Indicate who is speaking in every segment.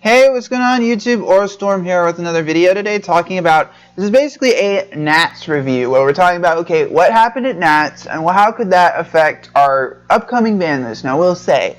Speaker 1: Hey, what's going on YouTube? Storm here with another video today talking about, this is basically a Nats review where we're talking about, okay, what happened at Nats and how could that affect our upcoming ban list. Now, we'll say,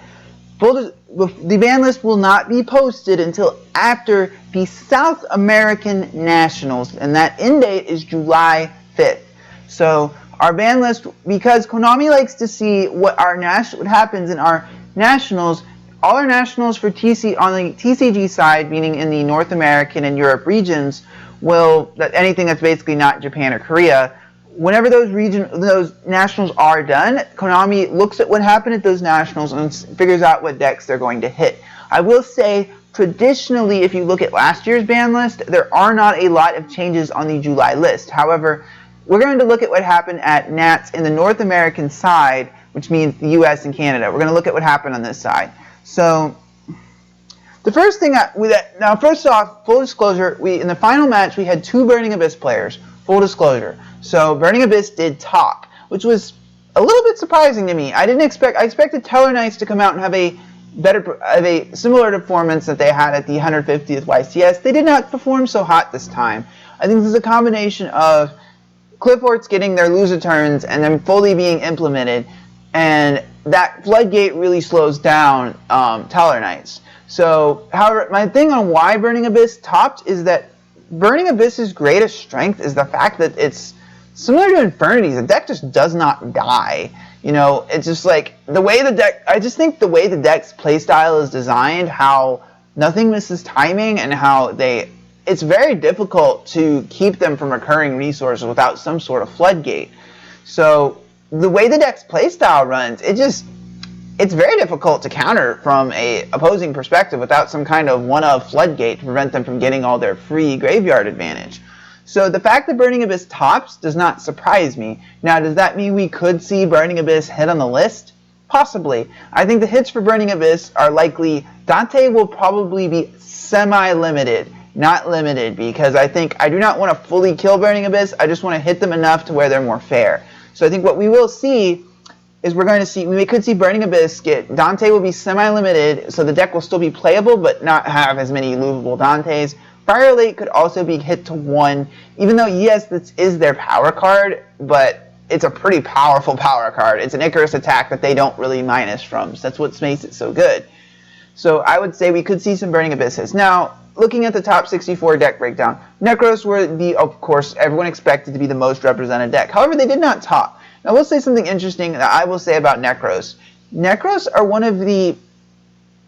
Speaker 1: the ban list will not be posted until after the South American Nationals, and that end date is July 5th. So, our ban list, because Konami likes to see what happens in our Nationals, all our Nationals for TC on the TCG side, meaning in the North American and Europe regions, anything that's basically not Japan or Korea, whenever those Nationals are done, Konami looks at what happened at those Nationals and figures out what decks they're going to hit. I will say, traditionally, if you look at last year's ban list, there are not a lot of changes on the July list. However, we're going to look at what happened at Nats in the North American side, which means the US and Canada. We're going to look at what happened on this side. So, the first thing now first off, full disclosure, in the final match we had two Burning Abyss players. Full disclosure. So Burning Abyss did top, which was a little bit surprising to me. I expected Teller Knights to come out and have a similar performance that they had at the 150th YCS. They did not perform so hot this time. I think this is a combination of Clifforts getting their loser turns and them fully being implemented, and that floodgate really slows down Teller Knights. So, however, my thing on why Burning Abyss topped is that Burning Abyss's greatest strength is the fact that it's similar to Infernities. The deck just does not die. You know, it's just like the way the deck. I just think the way the deck's playstyle is designed, how nothing misses timing, and how it's very difficult to keep them from recurring resources without some sort of floodgate. So, the way the deck's playstyle runs, it's very difficult to counter from a opposing perspective without some kind of one-of floodgate to prevent them from getting all their free graveyard advantage. So the fact that Burning Abyss tops does not surprise me. Now, does that mean we could see Burning Abyss hit on the list? Possibly. I think the hits for Burning Abyss are likely, Dante will probably be semi-limited, not limited, because I do not want to fully kill Burning Abyss, I just want to hit them enough to where they're more fair. So I think what we will see is we could see Burning Abyss Dante will be semi-limited, so the deck will still be playable, but not have as many movable Dantes. Firelate could also be hit to 1, even though, yes, this is their power card, but it's a pretty powerful power card. It's an Icarus attack that they don't really minus from, so that's what makes it so good. So I would say we could see some Burning Abysses. Now, looking at the top 64 deck breakdown, Necros were of course, everyone expected to be the most represented deck. However, they did not top. Now, I will say something interesting that I will say about Necros. Necros are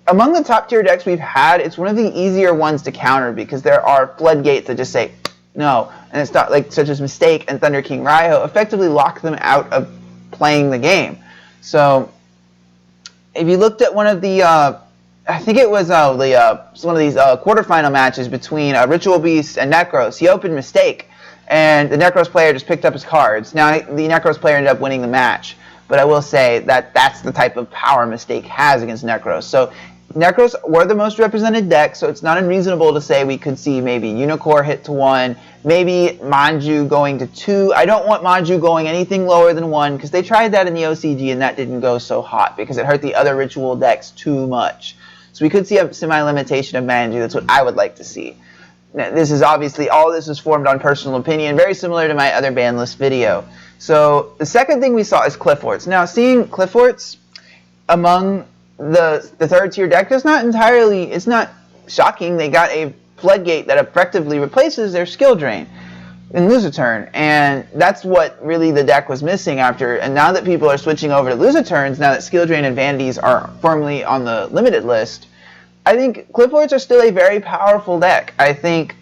Speaker 1: among the top tier decks we've had, it's one of the easier ones to counter because there are floodgates that just say no, and it's not like such as Mistake and Thunder King Raiho effectively lock them out of playing the game. So, if you looked at one of the, I think it was one of these quarterfinal matches between Ritual Beast and Necros, he opened Mistake, and the Necros player just picked up his cards. Now, the Necros player ended up winning the match, but I will say that that's the type of power Mistake has against Necros. So, Necros were the most represented deck, so it's not unreasonable to say we could see maybe Unicorn hit to 1, maybe Manju going to 2. I don't want Manju going anything lower than 1, because they tried that in the OCG and that didn't go so hot, because it hurt the other Ritual decks too much. So we could see a semi-limitation of Manju. That's what I would like to see. Now, this is obviously, all this is formed on personal opinion, very similar to my other ban list video. So the second thing we saw is Clifforts. Now, seeing Clifforts among the third tier deck is it's not shocking. They got a floodgate that effectively replaces their skill drain in loser turn, and that's what really the deck was missing after. And now that people are switching over to loser turns, now that skill drain and vanities are firmly on the limited list, I think Clifforts are still a very powerful deck. I think,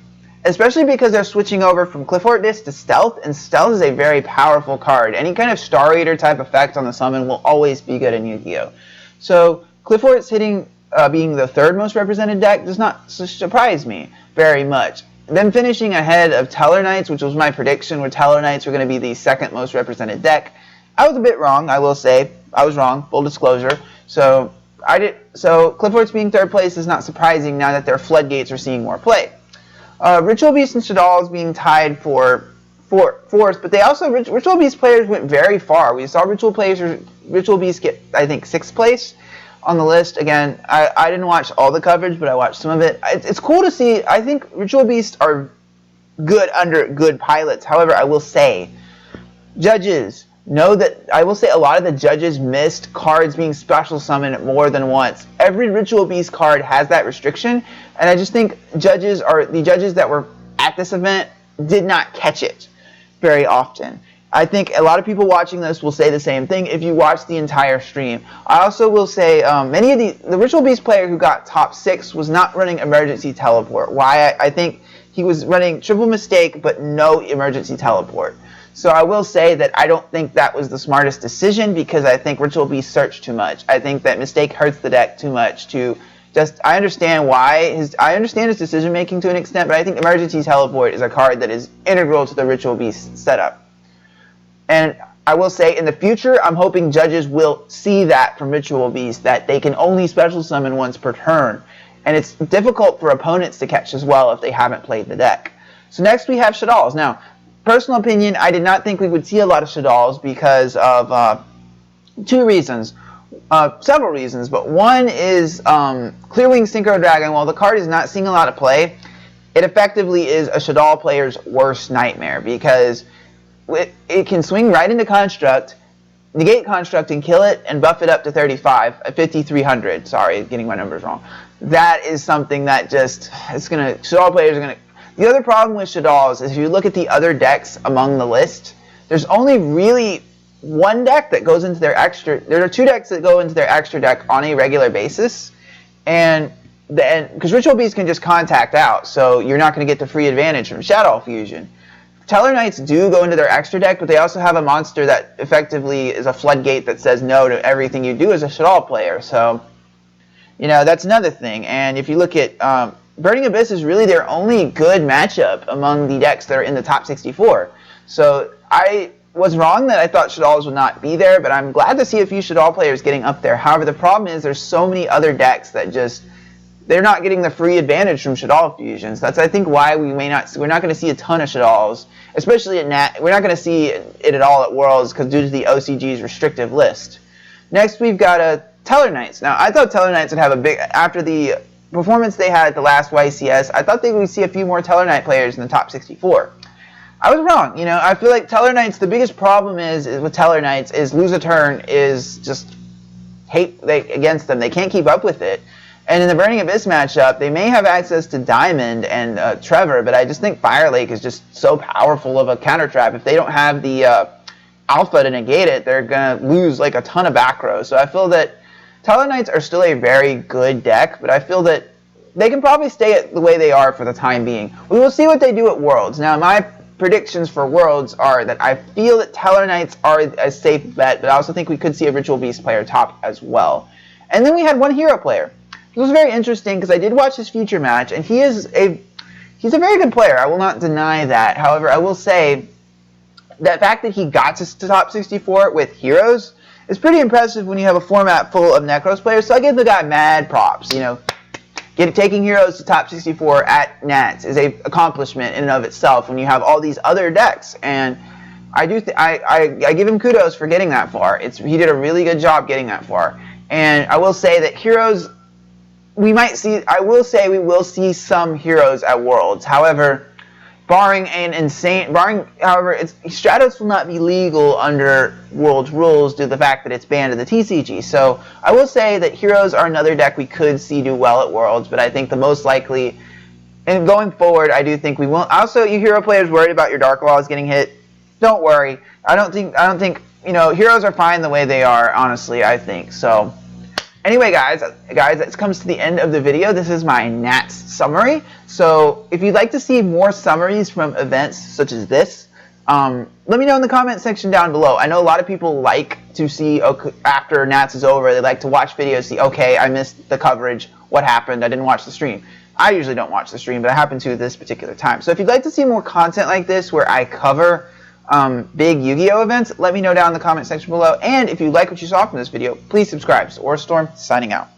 Speaker 1: especially because they're switching over from Cliffort Disc to Stealth, and Stealth is a very powerful card. Any kind of Star Eater type effect on the summon will always be good in Yu-Gi-Oh! So Clifforts being the third most represented deck does not surprise me very much. Them finishing ahead of Teller Knights, which was my prediction, where Teller Knights were going to be the second most represented deck. I was a bit wrong, I will say. I was wrong, full disclosure. So Clifforts being third place is not surprising now that their floodgates are seeing more play. Ritual Beast and Shadal's being tied for fourth, but they also, Ritual Beast players went very far. We saw Ritual Beast get, I think, 6th place. on the list. Again, I didn't watch all the coverage, but I watched some of it. It's cool to see. I think Ritual Beasts are good under good pilots. However, I will say, judges know that I will say a lot of the judges missed cards being special summoned more than once. Every Ritual Beast card has that restriction, and I just think the judges that were at this event did not catch it very often. I think a lot of people watching this will say the same thing if you watch the entire stream. I also will say many of the Ritual Beast player who got top 6 was not running emergency teleport. Why? I think he was running triple mistake but no emergency teleport. So I will say that I don't think that was the smartest decision, because I think Ritual Beast searched too much. I think that mistake hurts the deck too much to just, I understand his decision making to an extent, but I think emergency teleport is a card that is integral to the Ritual Beast setup. And I will say in the future, I'm hoping judges will see that from Ritual Beast, that they can only special summon once per turn. And it's difficult for opponents to catch as well if they haven't played the deck. So next we have Shaddolls. Now, personal opinion, I did not think we would see a lot of Shaddolls because of two reasons. Several reasons, but one is Clearwing Synchro Dragon. While the card is not seeing a lot of play, it effectively is a Shaddol player's worst nightmare, because it can swing right into Construct, negate Construct and kill it, and buff it up to 5,300. Sorry, getting my numbers wrong. That is something that just, Shaddol players are going to... The other problem with Shaddolls is if you look at the other decks among the list, there's only really one deck that goes into their extra... There are two decks that go into their extra deck on a regular basis, and because Ritual Beast can just contact out, so you're not going to get the free advantage from Shadow Fusion. Tellar Knights do go into their extra deck, but they also have a monster that effectively is a floodgate that says no to everything you do as a Shaddol player. So, you know, that's another thing. And if you look at Burning Abyss is really their only good matchup among the decks that are in the top 64. So I was wrong that I thought Shaddolls would not be there, but I'm glad to see a few Shaddol players getting up there. However, the problem is there's so many other decks that just... they're not getting the free advantage from Shaddol fusions. That's, I think, why we're not going to see a ton of Shaddolls, especially at Nat. We're not going to see it at all at Worlds because due to the OCG's restrictive list. Next, we've got Tellar Knights. Now, I thought Tellar Knights would have a big, after the performance they had at the last YCS, I thought they would see a few more Tellar Knight players in the top 64. I was wrong. You know, I feel like Tellar Knights, the biggest problem is with Tellar Knights is lose a turn is just against them. They can't keep up with it. And in the Burning Abyss matchup, they may have access to Diamond and Trevor, but I just think Fire Lake is just so powerful of a counter trap. If they don't have the alpha to negate it, they're going to lose like a ton of back row. So I feel that Tellar Knights are still a very good deck, but I feel that they can probably stay the way they are for the time being. We will see what they do at Worlds. Now, my predictions for Worlds are that I feel that Tellar Knights are a safe bet, but I also think we could see a Ritual Beast player top as well. And then we had one hero player. It was very interesting because I did watch his future match, and he's a very good player. I will not deny that. However, I will say that fact that he got to top 64 with heroes is pretty impressive when you have a format full of Necros players. So I give the guy mad props. You know, taking heroes to top 64 at Nats is an accomplishment in and of itself when you have all these other decks. And I give him kudos for getting that far. He did a really good job getting that far. And I will say that heroes. I will say we will see some heroes at Worlds. However, however, Stratos will not be legal under Worlds rules due to the fact that it's banned in the TCG. So I will say that heroes are another deck we could see do well at Worlds, but I think the most likely, and going forward, I do think we will. Also, you hero players worried about your Dark Laws getting hit, don't worry. I don't think you know, heroes are fine the way they are. Honestly, I think so. Anyway, guys, that comes to the end of the video. This is my Nats summary. So if you'd like to see more summaries from events such as this, let me know in the comment section down below. I know a lot of people like to see, after Nats is over, they like to watch videos, see, okay, I missed the coverage, what happened, I didn't watch the stream. I usually don't watch the stream, but I happen to this particular time. So if you'd like to see more content like this where I cover big Yu-Gi-Oh events, let me know down in the comment section below. And if you like what you saw from this video, please subscribe. So, Storm signing out.